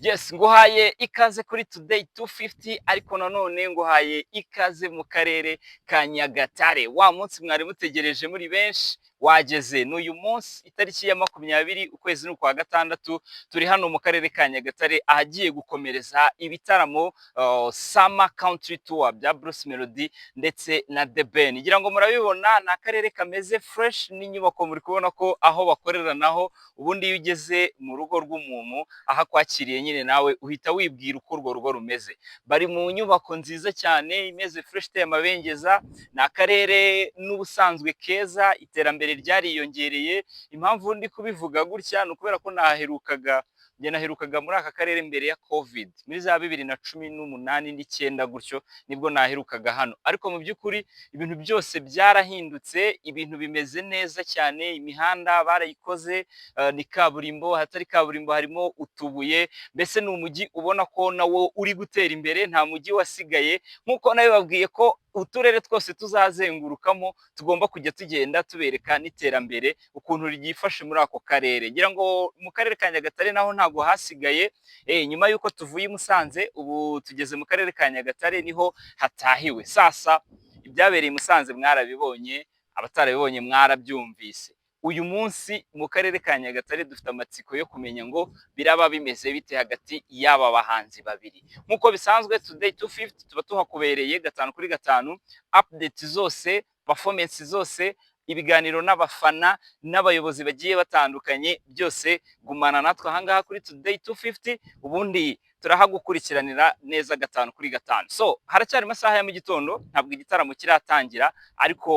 Yes, nguhaye ikaze kuri Today 250 ariko nanone nguhaye ikaze mu karere ka Nyagatare. Wa munsi mwari mutegereje muri benshi wageze. N'uyu munsi itariki ya 20 ukwezi n'ukwa gatandatu turi hano mu karere ka Nyagatare ahagiye gukomereza ibitaramo Summer Country Tour bya Bruce Melody ndetse na The Ben. Ngira ngo murabibona na akarere kameze fresh n'inyubako muri kubona ko aho bakorera naho ubundi iyo ugeze mu rugo rw'umuntu aha kwakiriye nyine nawe uhita wibwira uko urwo rugo rumeze. Bari mu nyubako nziza cyane imeze fresh iteye amabengeza, ni akarere n'ubusanzwe keza, iterambere ryariyongereye. Impamvu ndi kubivuga gutya ni ukubera ko naherukaga muri aka karere mbere ya covid muri za 2018 n'icyenda gutyo nibwo naherukaga hano, ariko mu by'ukuri ibintu byose byarahindutse, ibintu bimeze neza cyane, imihanda barayikoze, ni kaburimbo, hatari kaburimbo harimo utubuye, mbese ni umujyi ubona ko nawo uri gutera imbere, nta mujyi wasigaye. Nk'uko nawe babwiye ko uturere twose tuzazengurukamo tugomba kujya tugenda tubereka n'iterambere ukuntu ryifashe muri ako karere. Ngira ngo mu karere ka Nyagatare naho ntago hasigaye, nyuma y'uko tuvuye i Musanze ubu tugeze mu karere ka Nyagatare niho hatahiwe. Sasa ibyabereye i Musanze mwarabibonye, abatarabibonye mwarabyumvise. Uyu munsi mu karere ka Nyagatare dufite amatsiko yo kumenya ngo biraba bimeze bite hagati y'aba bahanzi babiri. Nk'uko bisanzwe Today 250 tuba tuhakubereye 5 kuri 5, update zose, performance zose, ibiganiro n'abafana n'abayobozi bagiye batandukanye, byose gumana natwe ahangaha kuri Today 250 ubundi turahagukurikiranira neza 5 kuri 5. So haracyari masaha ya mu gitondo, ntabwo igitaramo kiratangira, ariko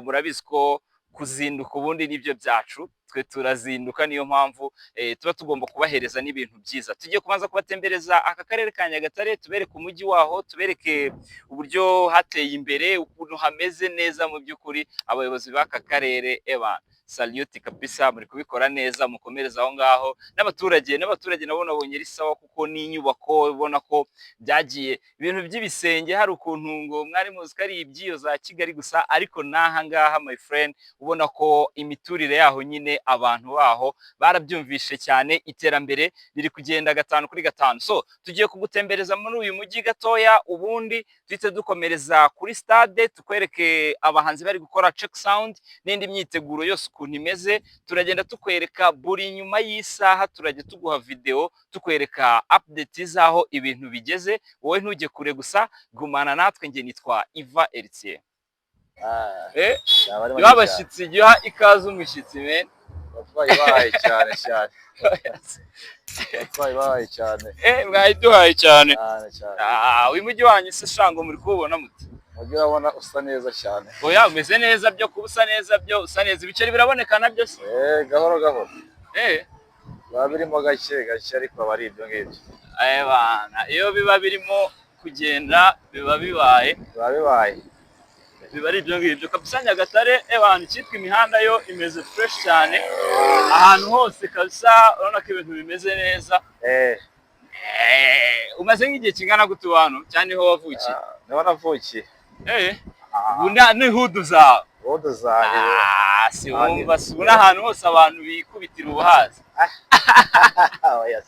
murabizi ko kuzinduka ubundi nibyo byacu, twe turazinduka, niyo mpamvu tuba tugomba kubahereza n'ibintu byiza. Tugiye kubanza kubatembereza aka karere ka Nyagatare, tubereke umujyi waho, tubereke uburyo hateye imbere, ukuntu hameze neza mu by'ukuri. Abayobozi b'aka karere salute kabisa, muri kubikora neza, mukomereza aho ngaho. N'abaturage nabo nabonye risawa kuko ni inyubako ubona ko byagiye ibintu by'ibisenge, hari ukuntu ngo mwari muzi ko ari ibyiyo za Kigali gusa, ariko naha ngaha my friend ubona ko imiturire yaho nyine abantu baho barabyumvishe cyane, iterambere riri kugenda 5 kuri 5. So tugiye kugutembereza muri uyu mujyi gatoya, ubundi twite dukomereza kuri stade tukwereke abahanzi bari gukora check sound n'indi myiteguro yose ukuntu imeze. Turagenda tukwereka buri nyuma y'isaha, turajya tuguha video tukwereka update zaho ibintu bigeze. Wowe ntujye kure gusa, gumana natwe. Nge nitwa Iva Eritier. Babashitsi giha ikaze umushyitsi men. Babaye cyane cyane. Babaye cyane. Mwayiduhaye cyane. Cyane. Uyu mujyi wanyu se shango muri kubona muti? Mujyi urabona usa neza cyane. Oya umeze neza, byo kubusa neza, byo usa neza, ibiceri biraboneka nabyo se? Gahoro gahoro. Babirimo gake ariko bari ibyo ngibyo. Bana iyo biba birimo kugenda biba bibaye. Biba ari ibyo ngibyo kabisa. Nyagatare cyitwa imihanda yo imeze fresh cyane, ahantu hose kabisa urabona ko ibintu bimeze neza. Umaze nk'igihe kingana gute abantu cyane ho wavukiye? Niho navukiye. Buna ni hudu zawe. Hudu zanjye. Si wumva subuna ahantu hose abantu bikubitira ubuhazi. Yes.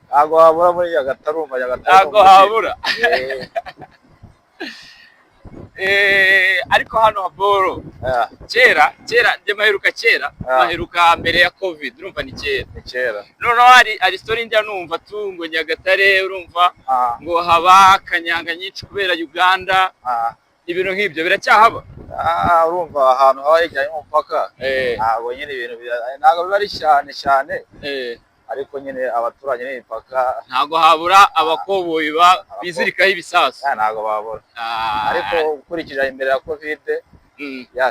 Ntago habura muri Nyagatare. Ntago habura. Ariko hano haboro kera nje maheruka mbere ya covid, urumva ni kera. Noneho hari story njya numva ngo Nyagatare urumva ngo haba kanyanga nyinshi kubera Uganda, ibintu nk'ibyo biracyahaba. Urumva ahantu haba hejyanye umupaka, ntabwo nyine ibintu ntabwo biba ari cyane, ariko nyine abaturage n'imipaka ntago habura abakoboyi bizirikaho ibisasu. Ntago babura, ariko ukurikije imbere ya covid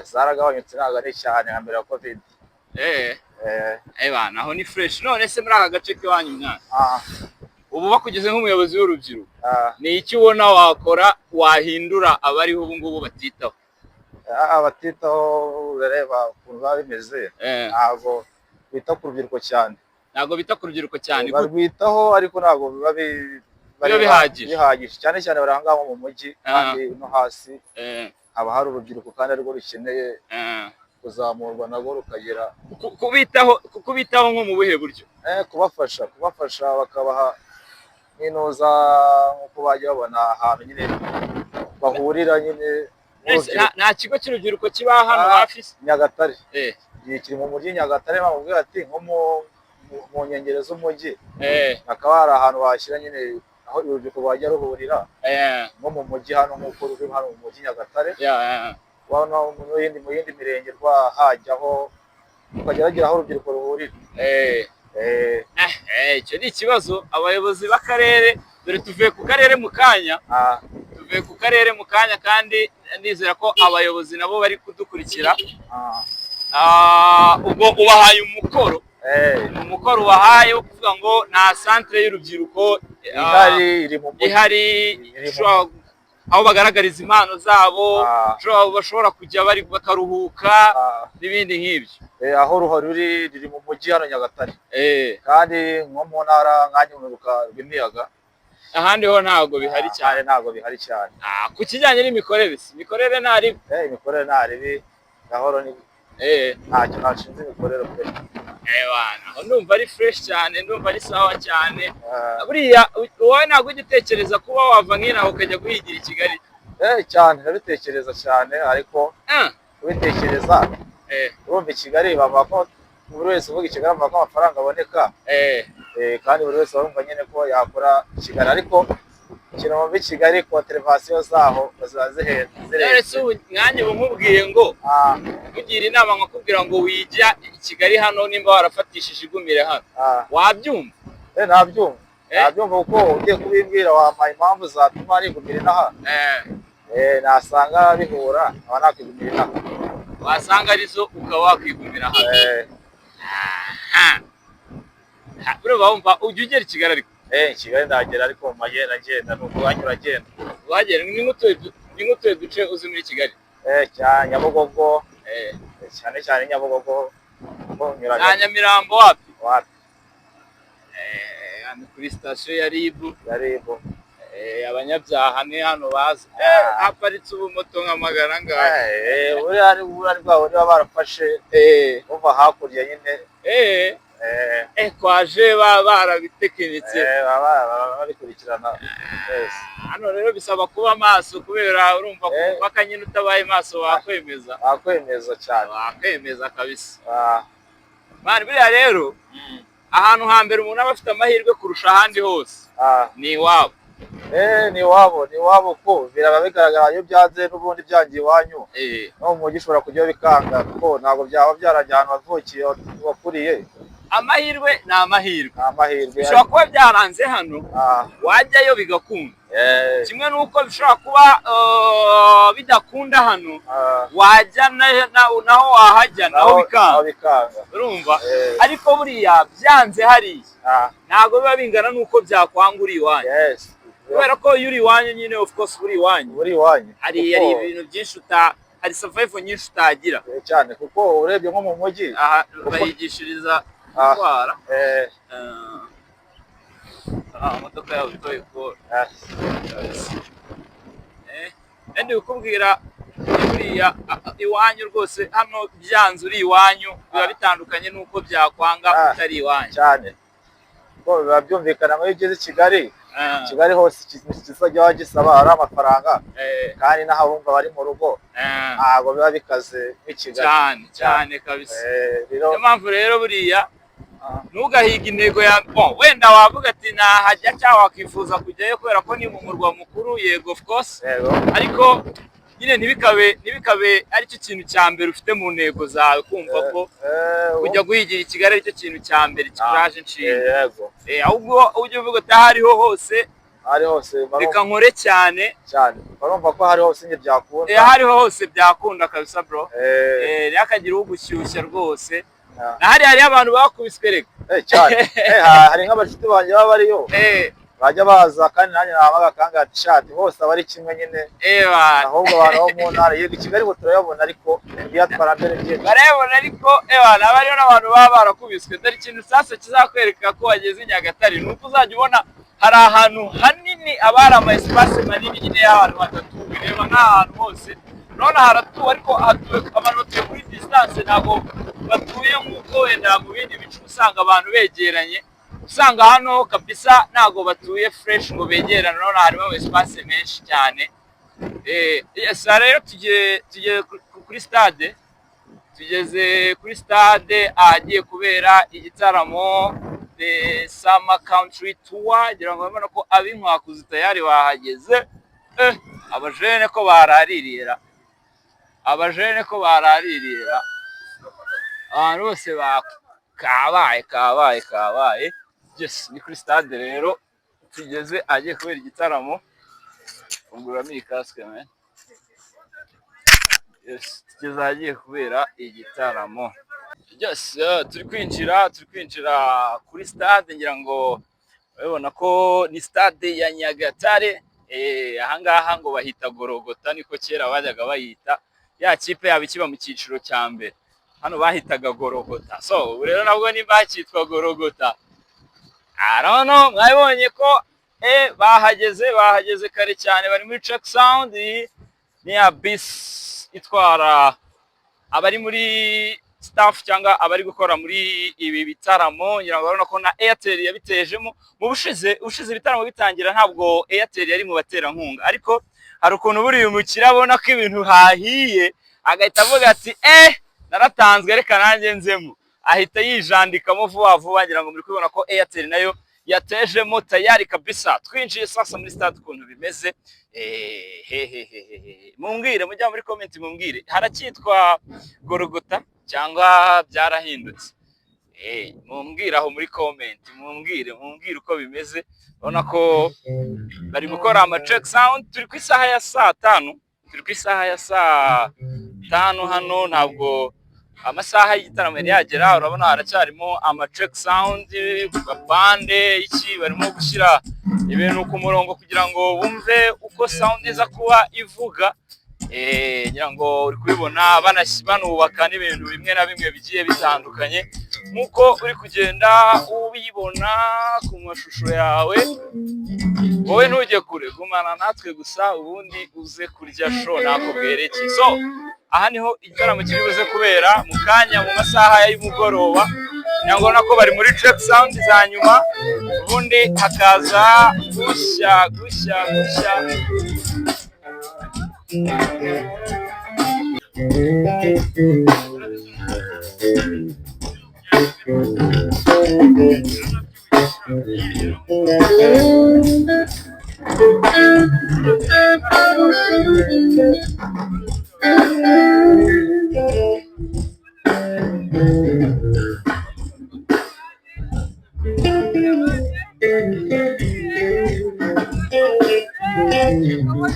zaragabanyutse, ntago ari cyane nka mbere ya covid. Bana aho ni fresh. None se muri aka gace k'iwanyu mwana, ubu bakugeze nk'umuyobozi w'urubyiruko, ni iki ubona wakora wahindura abariho ubu ngubu batitaho? Batitaho urareba ukuntu biba bimeze, ntago bita ku rubyiruko cyane. Ntago bita ku rubyiruko cyane, barwitaho ariko ntago biba bihagije cyane baranga mu mujyi kandi no hasi haba hari urubyiruko kandi ariko rukeneye kuzamurwa nabwo rukagera kubitaho nko mu buhe buryo? kubafasha bakabaha n'inoza nk'uko bajya babona ahantu nyine bahurira nyine. Nta kigo cy'urubyiruko kiba hano hafi Nyagatare kiri mu mujyi Nyagatare, bamubwira ati nko mu nkengero z'umujyi hakaba hari ahantu bashyira nyine aho urubyiruko bajya ruhurira nko mu mujyi hano nk'uko ruri hano mu mujyi Nyagatare, mu yindi mirenge hajyaho ukageragera aho urubyiruko ruhurira. Icyo ni ikibazo abayobozi b'akarere, dore tuvuye ku karere mu kanya kandi nizera ko abayobozi nabo bari kudukurikira. Ubwo ubahaye umukoro ubahaye wo kuvuga ngo nta centre y'urubyiruko ihari aho bagaragariza impano zabo, bashobora kujya bakaruhuka n'ibindi nk'ibyo. Aho ruri mu mujyi hano Nyagatare, kandi nko mu ntara nk'Anyuruka rw'imiyaga ahandi ho ntabwo bihari cyane. Ku kijyanye n'imikorere, imikorere ntaribi gahoro ni ntacyo nashinze imikorere pe. Aho ndumva ari fresh cyane, ndumva ari sawa cyane. Buriya wowe ntabwo ugitekereza kuba wava nk'inaho ukajya guhigira i Kigali? Cyane ndabitekereza cyane, ariko ubitekereza urumva i Kigali bavuga ko buri wese uvuga i Kigali bavuga ko amafaranga aboneka, kandi buri wese arumva nyine ko yakora i Kigali, ariko ikintu wumva i Kigali konterevasiyo zaho ziba zihenze. Ubu nkanjye bumubwiye ngo kugira inama nkakubwira ngo wijya i Kigali hano nimba warafatishije igumire hano, wabyumva? Nabyumva kuko ugiye kubimbwira wampaye impamvu zatuma nigumira inaha, nasanga bihura nkaba nakwigumira inaha, wasanga arizo ukaba wakwigumira hano. Buriya wumva ujya ugera i Kigali? Ariko Kigali ndagera, ariko mu magenda ngenda nuko wanyura agenda. Ni nk'utuye duce uzi muri Kigali? Nyabugogo, cyane Nyabugogo, na Nyamirambo wapi? Hano kuri sitasiyo ya RIB. Abanyabyaha ni hano baza, haparitse ubumoto nk'amagana ngahe. Buriya bwabo niba barafashe uva hakurya nyine, kwaje barabitekinitse, babikurikirana. Hano rero bisaba kuba maso, kubera urumva ko nyine utabaye maso wakwemeza cyane, wakwemeza kabisa. Mani buriya rero ahantu hambere umuntu aba afite amahirwe kurusha ahandi hose ni iwabo. Ni iwabo ko biraba bigaragara iyo byanze n'ubundi byangiye iwanyu, no mu mujyi ushobora kujya bikanga kuko ntabwo byaba byarajya ahantu wavukiye wakuriye. Amahirwe ni amahirwe, bishobora kuba byaranze hano wajyayo bigakunda, kimwe n'uko bishobora kuba bidakunda hano wajya naho wahajya naho bikanga, urumva? Ariko buriya byanze hariya ntabwo biba bingana n'uko byakwanga uri iwanyu, kubera ko iyo uri iwanyu nyine of course uri iwanyu hari ibintu byinshi hari survival nyinshi utagira cyane, kuko urebye nko mu mujyi bayigishiriza gutwara imodoka yawe itoye kora. Ndi kukubwira buriya iwanyu rwose hano byanze uri iwanyu biba bitandukanye n'uko byakwanga utari iwanyu cyane, kuko biba byumvikana ngo iyo ugeze i Kigali hose kizajya gisaba ari amafaranga, kandi n'aho bumva bari mu rugo ntabwo biba bikaze nk'i Kigali cyane kabisa. Niyo mpamvu rero buriya ntugahiga intego ya wenda wavuga ati nahajya cyangwa wakifuza kujyayo kubera ko ni mu murwa mukuru, yego of course, ariko nyine ntibikabe aricyo kintu cya mbere ufite mu ntego zawe, kumva ko kujya guhigira i Kigali aricyo kintu cya mbere kikuraje inshinga. Ahubwo ujye uvuga ati aho ariho hose reka nkore cyane, barumva ko hari hose byakunda, aho ariho hose byakunda kabisa bro. Ntihakagire ugushyushya rwose, hariho abantu bakubiswe reka cyane. Hari nk'abashuti banjye baba bariyo bajya baza, kandi nanjye nabaga kanga shati bose aba ari kimwe nyine, ahubwo abantu bo mu ntara yego i Kigali ngo turayabona, ariko iyatwara mbere byinshi barayabona, ariko aba ariyo n'abantu baba barakubiswe. Dore ikintu sasa kizakwereka ko wageze i Nyagatare ni uko uzajya ubona hari ahantu hanini aba hari ama espace manini nyine y'abantu batatu, bireba nk'ahantu hose urabona haratuwe, ariko hatuwe abantu batuye kuri distance distance ntabwo batuye nk'uko wenda mu bindi bice usanga abantu begeranye, usanga hano kabisa ntabwo batuye fresh ngo begerane, none harimo espace menshi cyane. Rero tugiye kuri stade, tugeze kuri stade ahagiye kubera igitaramo The Summer Country Tour, ngira ngo urabona ko ab'inkwakuzi tayari bahageze. Abajene ko bararirira, abantu bose kabaye. Yes, ni kuri stade rero tugeze agiye kubera igitaramo. Unguramo iyi kasike man. Yes, tugeze agiye kubera igitaramo. Yes, turi kwinjira kuri stade, ngira ngo urabona ko ni stade ya Nyagatare. Ahangaha ngo bahita Gorogota, niko kera bajyaga bayita. Ya kipe yaba ikiba mu cyiciro cya mbere, hano bahitaga Gorogota. So rero nabwo nimba hakitwa Gorogota, arano mwabonye ko bahageze kare cyane. Bari muri Track Sound, ni ya bus itwara abari muri staff cyangwa abari gukora muri ibi bitaramo. Ngira ngo urabona ko na Airtel yabitejemo mu bushize ibitaramo bitangira, ntabwo Airtel yari mu baterankunga, ariko hari ukuntu buri umukira abona ko ibintu hahiye agahita avuga ati naratanzwe reka nanjye nzemo, ahita yijandikamo vuba. Ngira ngo muri kubona ko Airtel nayo yatejemo tayari kabisa. Twinjiye sasa muri stade ukuntu bimeze. Mumbwire, mujya muri comment mumbwire, haracyitwa Gorogota cyangwa byarahindutse? Mumbwire aho muri comment, mumbwire uko bimeze. Urabona ko bari gukora ama Track Sound. Turi ku isaha ya saa 5 hano, ntabwo amasaha y'igitaramo yari yagera. Urabona haracyarimo ama Track Sound, bande iki barimo gushyira ibintu ku murongo kugira ngo bumve uko sound iza kuba ivuga. Ngira ngo uri kubibona banubaka n'ibintu bimwe na bimwe bigiye bitandukanye, nkuko uri kugenda ubibona ku mashusho yawe. Wowe ntujye kure, gumana natwe gusa ubundi uze kurya show nako bwereke. So aha niho igitaramo kiri buze kubera mu kanya mu masaha y'umugoroba. Nyangona ko bari muri Track Sound za nyuma, ubundi hakaza gushya.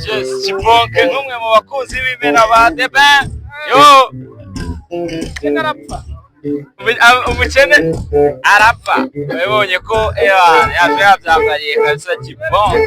Yes, Chibonke nk'umwe mu bakunzi b'ibimera ba The Ben. Yo umukene arapfa. Wabonye ko yabyambariye kabisa Chibonke.